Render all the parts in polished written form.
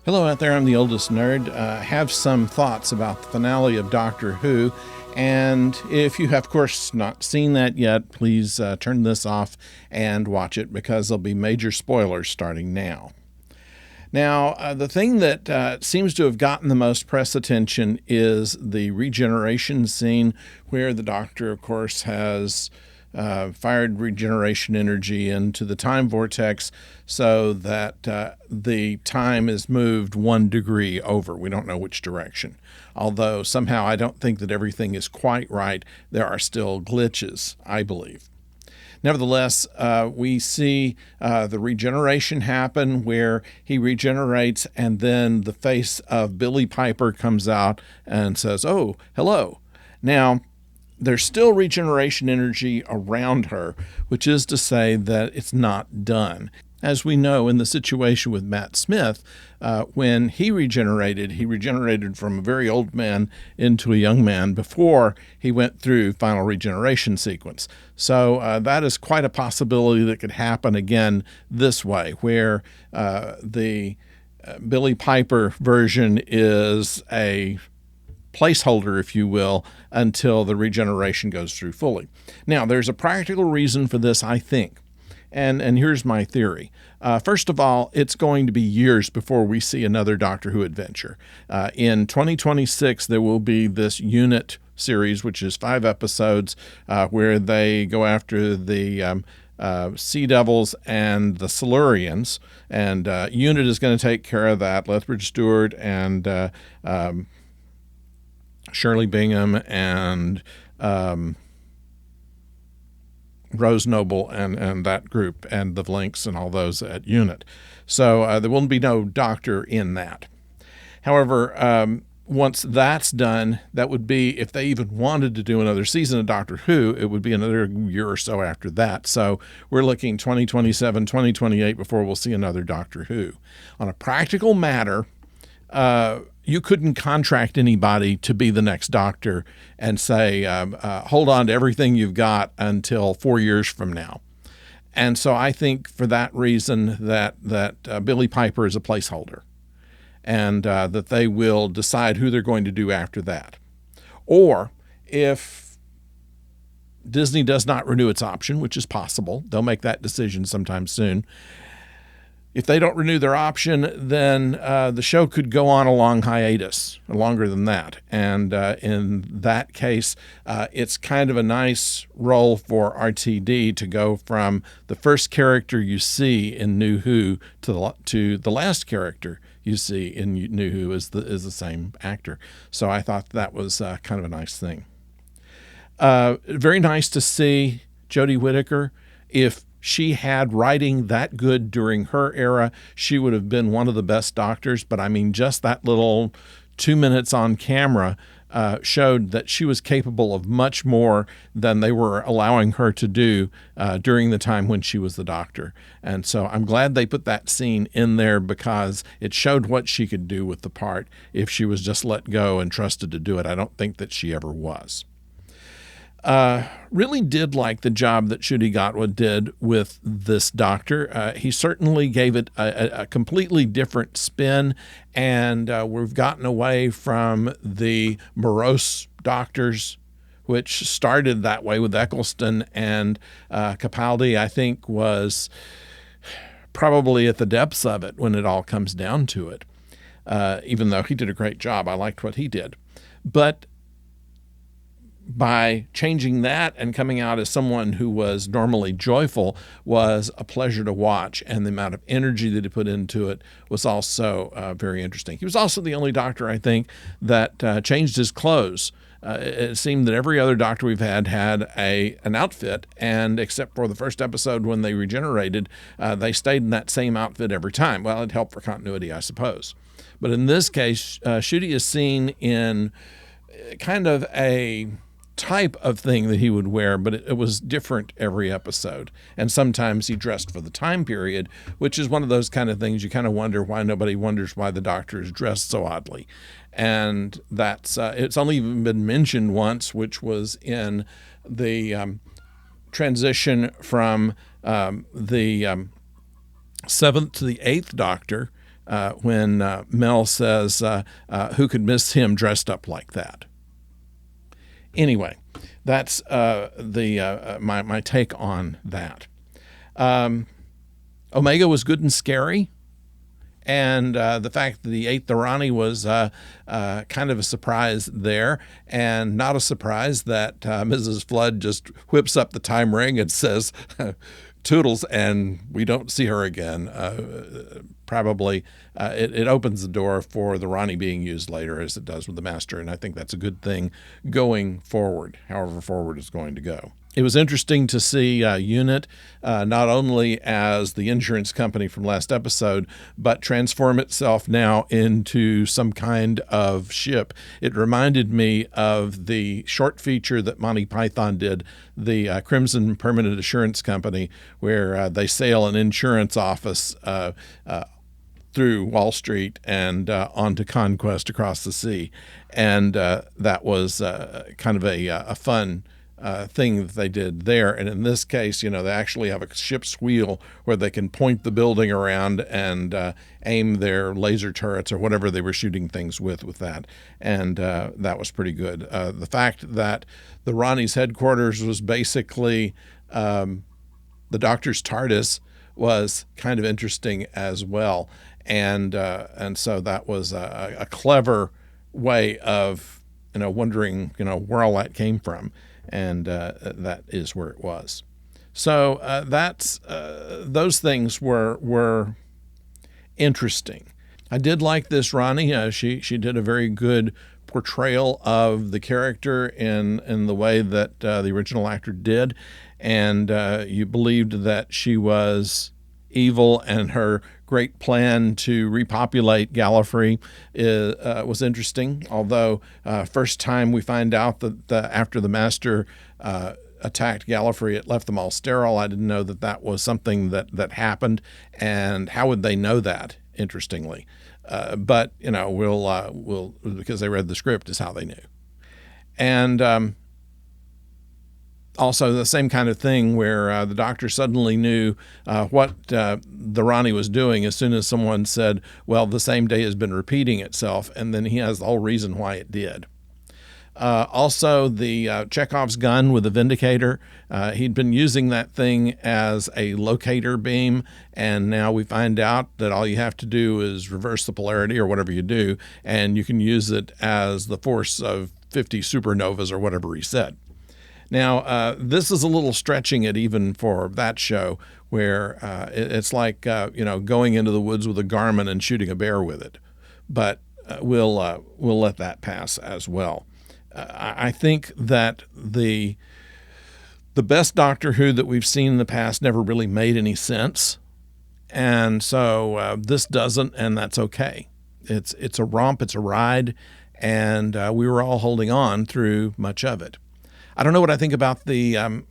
Hello out there, I'm the oldest nerd. Have some thoughts about the finale of Doctor Who, and if you have, of course, not seen that yet, please turn this off and watch it because there'll be major spoilers starting now. Now, the thing that seems to have gotten the most press attention is the regeneration scene where the Doctor, of course, has fired regeneration energy into the time vortex so that the time is moved 1 degree over. We don't know which direction. Although somehow I don't think that everything is quite right. There are still glitches, I believe. Nevertheless, we see the regeneration happen where he regenerates and then the face of Billie Piper comes out and says, "Oh, hello." Now, there's still regeneration energy around her, which is to say that it's not done. As we know in the situation with Matt Smith, when he regenerated from a very old man into a young man before he went through final regeneration sequence. So that is quite a possibility that could happen again this way, where the Billie Piper version is a placeholder, if you will, until the regeneration goes through fully. Now, there's a practical reason for this, I think. And here's my theory. First of all, it's going to be years before we see another Doctor Who adventure. In 2026, there will be this unit series, which is 5 episodes, where they go after the Sea Devils and the Silurians. And Unit is going to take care of that. Lethbridge Stewart and Shirley Bingham and Rose Noble and that group and the Vlinks and all those at Unit. So there will be no Doctor in that. However, once that's done, that would be, if they even wanted to do another season of Doctor Who, it would be another year or so after that. So we're looking 2027, 2028 before we'll see another Doctor Who. On a practical matter, you couldn't contract anybody to be the next Doctor and say, hold on to everything you've got until 4 years from now. And so I think for that reason that Billie Piper is a placeholder and that they will decide who they're going to do after that. Or if Disney does not renew its option, which is possible, they'll make that decision sometime soon. If they don't renew their option, then the show could go on a long hiatus, longer than that. And in that case, it's kind of a nice role for RTD to go from the first character you see in New Who to the last character you see in New Who is the same actor. So I thought that was kind of a nice thing. Very nice to see Jodie Whittaker. If she had writing that good during her era, she would have been one of the best Doctors. But I mean, just that little 2 minutes on camera showed that she was capable of much more than they were allowing her to do during the time when she was the Doctor. And so I'm glad they put that scene in there because it showed what she could do with the part if she was just let go and trusted to do it. I don't think that she ever was. Really did like the job that Ncuti Gatwa did with this Doctor. He certainly gave it a completely different spin, and we've gotten away from the morose Doctors, which started that way with Eccleston, and Capaldi, I think, was probably at the depths of it when it all comes down to it. Even though he did a great job, I liked what he did. But by changing that and coming out as someone who was normally joyful was a pleasure to watch, and the amount of energy that he put into it was also very interesting. He was also the only Doctor, I think, that changed his clothes. It seemed that every other Doctor we've had an outfit, and except for the first episode when they regenerated, they stayed in that same outfit every time. Well, it helped for continuity, I suppose. But in this case, Ncuti is seen in kind of a type of thing that he would wear, but it was different every episode. And sometimes he dressed for the time period, which is one of those kind of things you kind of wonder why nobody wonders why the Doctor is dressed so oddly. And that's it's only even been mentioned once, which was in the transition from the 7th to the 8th Doctor, when Mel says, who could miss him dressed up like that? Anyway, that's my take on that. Omega was good and scary. And the fact that he ate the Ronnie was kind of a surprise there, and not a surprise that Mrs. Flood just whips up the time ring and says, Toodles, and we don't see her again. Probably it opens the door for the Ronnie being used later, as it does with the Master, and I think that's a good thing going forward, however forward it's going to go. It was interesting to see Unit not only as the insurance company from last episode, but transform itself now into some kind of ship. It reminded me of the short feature that Monty Python did, the Crimson Permanent Assurance Company, where they sail an insurance office through Wall Street and onto conquest across the sea. And that was kind of a fun thing that they did there. And in this case, they actually have a ship's wheel where they can point the building around and aim their laser turrets or whatever they were shooting things with that. And that was pretty good. The fact that the Ronnie's headquarters was basically the Doctor's TARDIS was kind of interesting as well. And so that was a clever way of, wondering, where all that came from. And that is where it was. So that's those things were interesting. I did like this Ronnie. She did a very good portrayal of the character in the way that the original actor did, and you believed that she was evil, and her great plan to repopulate Gallifrey was interesting. Although first time we find out that after the Master attacked Gallifrey, it left them all sterile. I didn't know that was something that happened, and how would they know that? Interestingly, but we'll because they read the script is how they knew, and. Also, the same kind of thing where the Doctor suddenly knew what the Ronnie was doing as soon as someone said, well, the same day has been repeating itself, and then he has the whole reason why it did. Also, the Chekhov's gun with the Vindicator, he'd been using that thing as a locator beam, and now we find out that all you have to do is reverse the polarity or whatever you do, and you can use it as the force of 50 supernovas or whatever he said. Now, this is a little stretching it even for that show, where it's like, going into the woods with a Garmin and shooting a bear with it. But we'll let that pass as well. I think that the best Doctor Who that we've seen in the past never really made any sense. And so this doesn't, and that's okay. It's a romp, it's a ride, and we were all holding on through much of it. I don't know what I think about the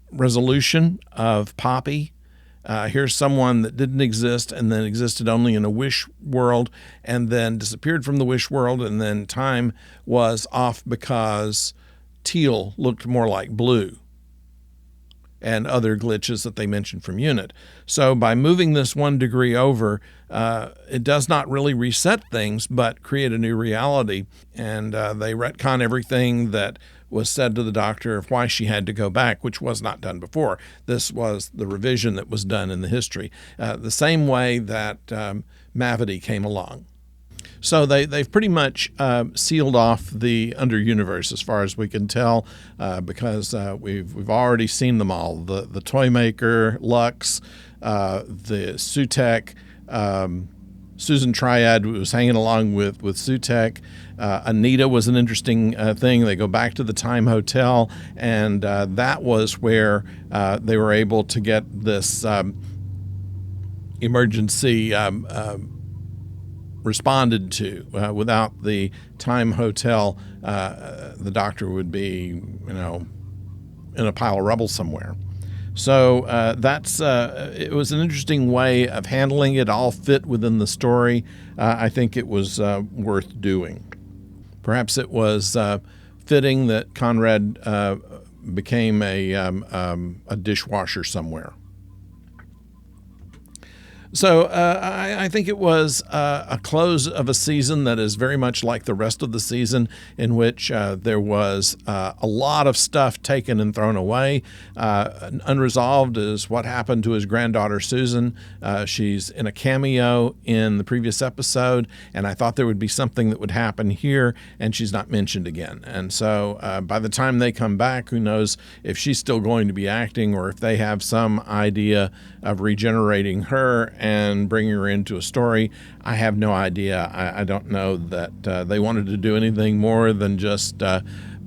resolution of Poppy. Here's someone that didn't exist and then existed only in a wish world and then disappeared from the wish world, and then time was off because teal looked more like blue, and other glitches that they mentioned from Unit. So by moving this 1 degree over, it does not really reset things, but create a new reality. And they retcon everything that was said to the Doctor of why she had to go back, which was not done before. This was the revision that was done in the history, the same way that Mavity came along. So they've pretty much sealed off the Under-Universe as far as we can tell, because we've already seen them all. The Toymaker, Lux, the Sutekh, Susan Triad was hanging along with Sutekh. Anita was an interesting thing. They go back to the Time Hotel, and that was where they were able to get this emergency responded to. Without the Time Hotel, the Doctor would be, in a pile of rubble somewhere. So it was an interesting way of handling it. All fit within the story. I think it was worth doing. Perhaps it was fitting that Conrad became a dishwasher somewhere. So I think it was a close of a season that is very much like the rest of the season, in which there was a lot of stuff taken and thrown away. Unresolved is what happened to his granddaughter, Susan. She's in a cameo in the previous episode, and I thought there would be something that would happen here, and she's not mentioned again. And so by the time they come back, who knows if she's still going to be acting or if they have some idea of regenerating her and bringing her into a story. I have no idea. I don't know that they wanted to do anything more than just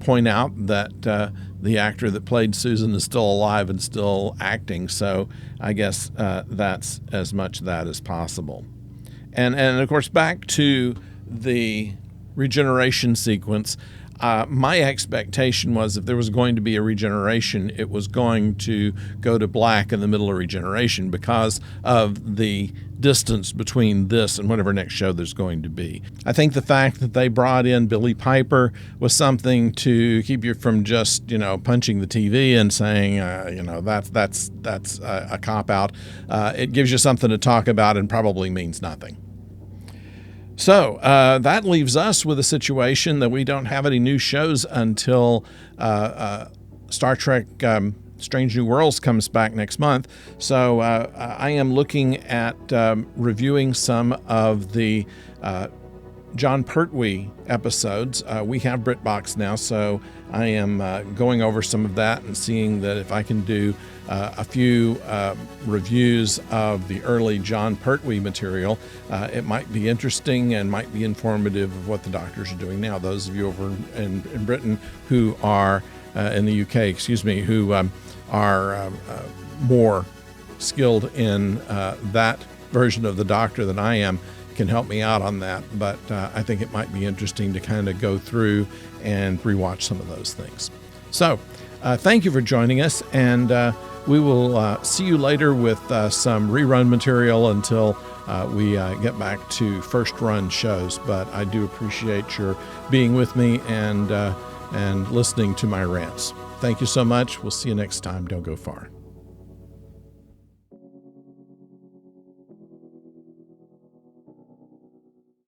point out that the actor that played Susan is still alive and still acting. So I guess that's as much that as possible. And of course, back to the regeneration sequence. My expectation was if there was going to be a regeneration, it was going to go to black in the middle of regeneration because of the distance between this and whatever next show there's going to be. I think the fact that they brought in Billie Piper was something to keep you from just, punching the TV and saying, that's a cop-out. It gives you something to talk about and probably means nothing. So that leaves us with a situation that we don't have any new shows until Star Trek Strange New Worlds comes back next month. So I am looking at reviewing some of the Jon Pertwee episodes. We have BritBox now, so I am going over some of that and seeing that if I can do a few reviews of the early Jon Pertwee material. It might be interesting and might be informative of what the doctors are doing now. Those of you over in Britain who are, in the UK, who are more skilled in that version of the Doctor than I am, can help me out on that. But I think it might be interesting to kind of go through and rewatch some of those things. So thank you for joining us, and we will see you later with some rerun material until we get back to first run shows. But I do appreciate your being with me and listening to my rants. Thank you so much. We'll see you next time. Don't go far.